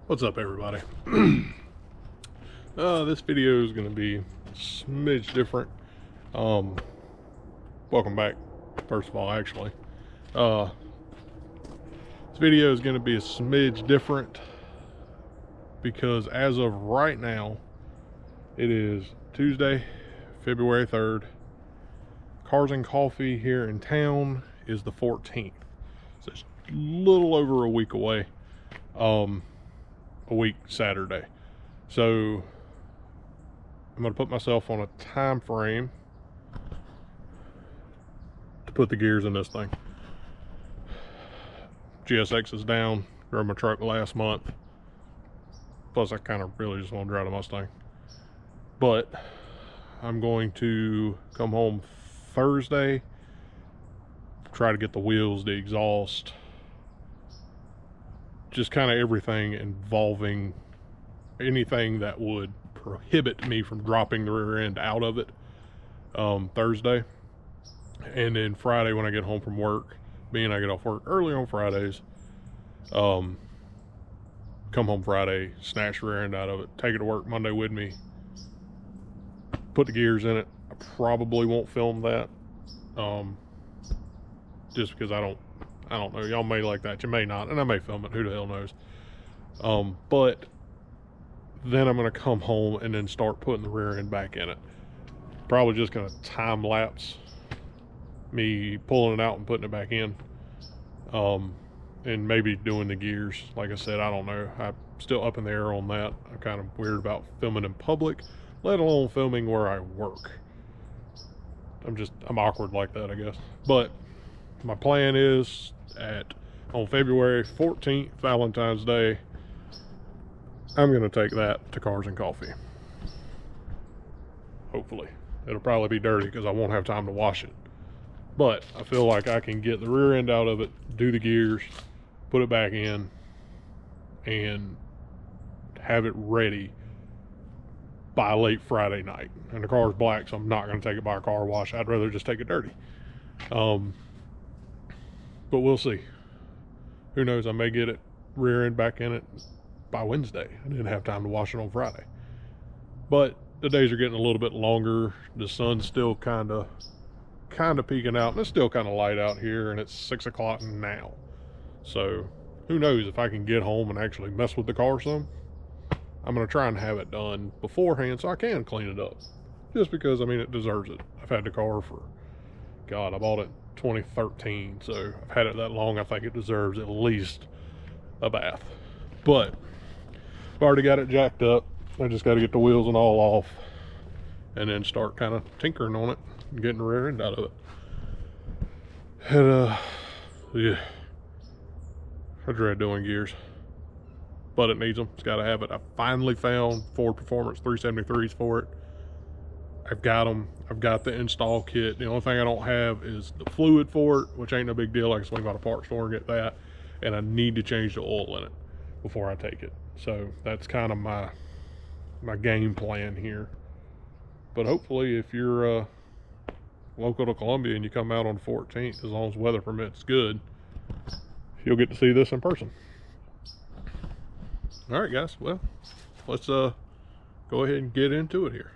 What's up, everybody? This video is going to be a smidge different. Welcome back, first of all, actually. This video is going to be a smidge different because as of right now, it is Tuesday, February 3rd. Cars and Coffee here in town is the 14th. So it's a little over a week away. A week Saturday. So I'm going to put myself on a time frame to put the gears in this thing. GSX is down. Drove my truck last month. Plus I kind of really just want to drive the Mustang. But I'm going to come home Thursday, try to get the wheels, the exhaust, just kind of everything involving anything that would prohibit me from dropping the rear end out of it Thursday. And then Friday when I get home from work, being I get off work early on Fridays, come home Friday, snatch the rear end out of it, take it to work Monday with me, put the gears in it. I probably won't film that just because I don't know, y'all may like that, you may not, and I may film it, who the hell knows. But then I'm gonna come home and then start putting the rear end back in it. Probably just gonna time lapse me pulling it out and putting it back in, and maybe doing the gears. Like I said, I don't know, I'm still up in the air on that. I'm kind of weird about filming in public, let alone filming where I work. I'm awkward like that, I guess. But my plan is on February 14th, Valentine's Day, I'm going to take that to Cars and Coffee. Hopefully. It'll probably be dirty because I won't have time to wash it. But I feel like I can get the rear end out of it, do the gears, put it back in, and have it ready by late Friday night. And the car's black, so I'm not going to take it by a car wash. I'd rather just take it dirty. But we'll see. Who knows, I may get it rear end back in it by Wednesday. I didn't have time to wash it on Friday. But the days are getting a little bit longer. The sun's still kind of peeking out, and it's still kind of light out here, and it's 6 o'clock now. So who knows if I can get home and actually mess with the car some. I'm going to try and have it done beforehand so I can clean it up. Just because, I mean, it deserves it. I've had the car for, God, I bought it 2013, so I've had it that long. I think it deserves at least a bath. But I've already got it jacked up. I just got to get the wheels and all off and then start kind of tinkering on it and getting the rear end out of it. And yeah, I dread doing gears, but it needs them. It's got to have it. I finally found Ford Performance 373s for it. I've got them. I've got the install kit. The only thing I don't have is the fluid for it, which ain't no big deal. I can swing by the parts store and get that. And I need to change the oil in it before I take it. So that's kind of my game plan here. But hopefully if you're local to Columbia and you come out on the 14th, as long as weather permits good, you'll get to see this in person. All right, guys. Well, let's go ahead and get into it here.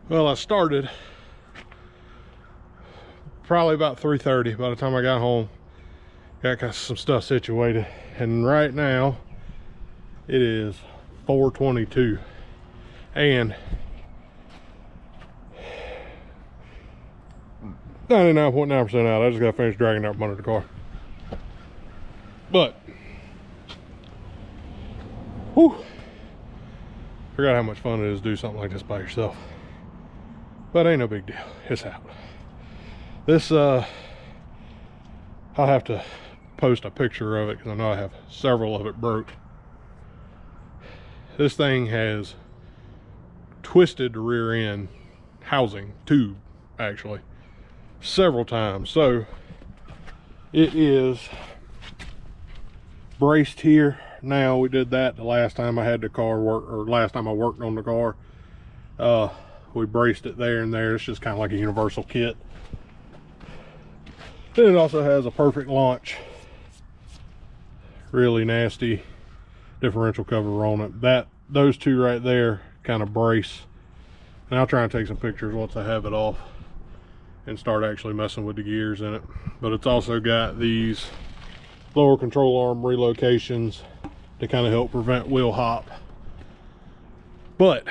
Well, I started probably about 3:30. By the time I got home, got some stuff situated, and right now it is 4:22, and 99.9% out. I just gotta finish dragging out from under the car. But whew, forgot how much fun it is to do something like this by yourself. But ain't no big deal. It's out. This I'll have to post a picture of it because I know I have several of it broke. This thing has twisted the rear end housing tube actually several times, so it is braced here now. We did that the last time I had the car work, or last time I worked on the car. We braced it there and there. It's just kind of like a universal kit. Then it also has a perfect launch, really nasty differential cover on it. Those two right there kind of brace, and I'll try and take some pictures once I have it off and start actually messing with the gears in it. But it's also got these lower control arm relocations to kind of help prevent wheel hop. But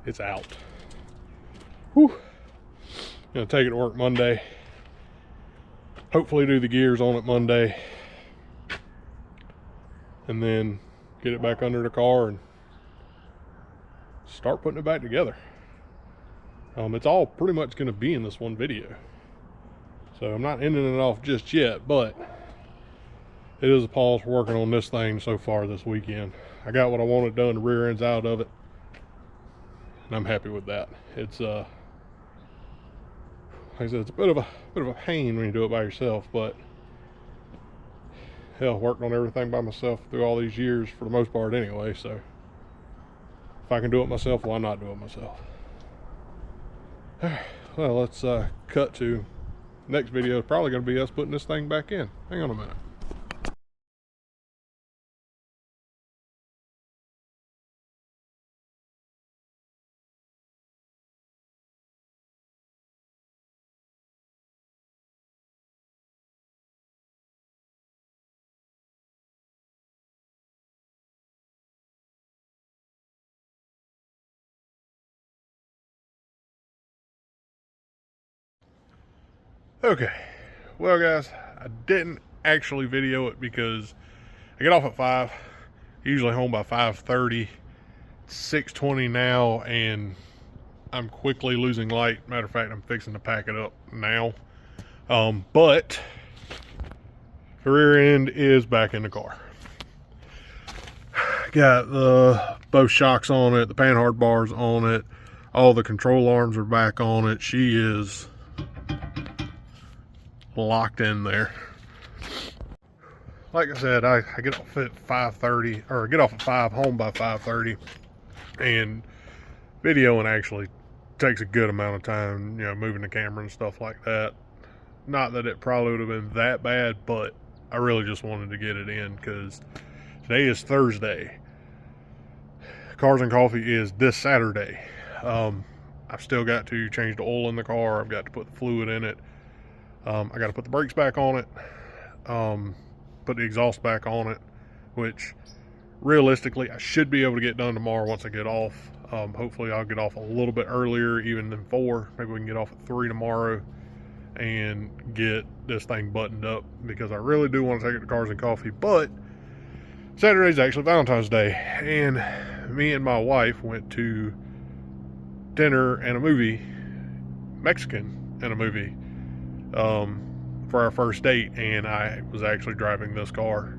it's out. Whew. Gonna take it to work Monday. Hopefully do the gears on it Monday, and then get it back under the car and start putting it back together. It's all pretty much going to be in this one video, so I'm not ending it off just yet, but it is a pause for working on this thing so far this weekend. I got what I wanted done, the rear end's out of it, and I'm happy with that. It's like I said, it's a bit of a pain when you do it by yourself, but hell, worked on everything by myself through all these years for the most part anyway, so if I can do it myself, why not do it myself? Well, let's cut to next video. Is probably going to be us putting this thing back in. Hang on a minute. Okay, well guys, I didn't actually video it because I get off at 5, usually home by 5:30. It's 6:20 now, and I'm quickly losing light. Matter of fact, I'm fixing to pack it up now. But the rear end is back in the car. Got both shocks on it, the panhard bars on it, all the control arms are back on it. She is locked in there. Like I said, I get off at 5:30, or get off at 5, home by 5:30, and videoing actually takes a good amount of time, you know, moving the camera and stuff like that. Not that it probably would have been that bad, but I really just wanted to get it in because today is Thursday. Cars and Coffee is this Saturday. I've still got to change the oil in the car. I've got to put the fluid in it. I got to put the brakes back on it, put the exhaust back on it, which realistically I should be able to get done tomorrow once I get off. Hopefully I'll get off a little bit earlier, even than 4. Maybe we can get off at 3 tomorrow and get this thing buttoned up, because I really do want to take it to Cars and Coffee. But Saturday's actually Valentine's Day, and me and my wife went to dinner and a movie, Mexican and a movie, for our first date, and I was actually driving this car.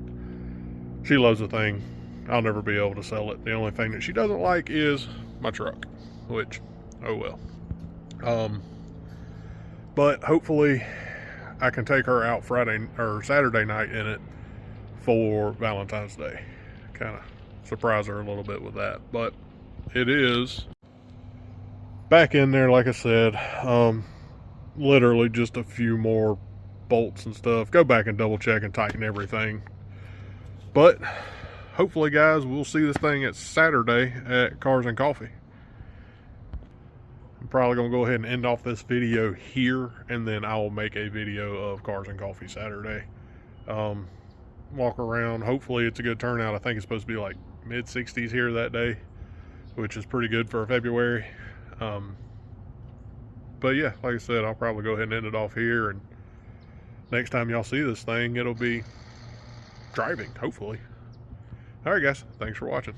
She loves the thing. I'll never be able to sell it. The only thing that she doesn't like is my truck, which, oh well. But hopefully I can take her out Friday or Saturday night in it for Valentine's Day. Kind of surprise her a little bit with that. But it is back in there, like I said. Literally just a few more bolts and stuff. Go back and double check and tighten everything. But hopefully, guys, we'll see this thing at Saturday at Cars and Coffee. I'm probably going to go ahead and end off this video here, and then I will make a video of Cars and Coffee Saturday. Walk around. Hopefully it's a good turnout. I think it's supposed to be like mid 60s here that day, which is pretty good for February. But yeah, like I said, I'll probably go ahead and end it off here, and next time y'all see this thing, it'll be driving, hopefully. All right, guys, thanks for watching.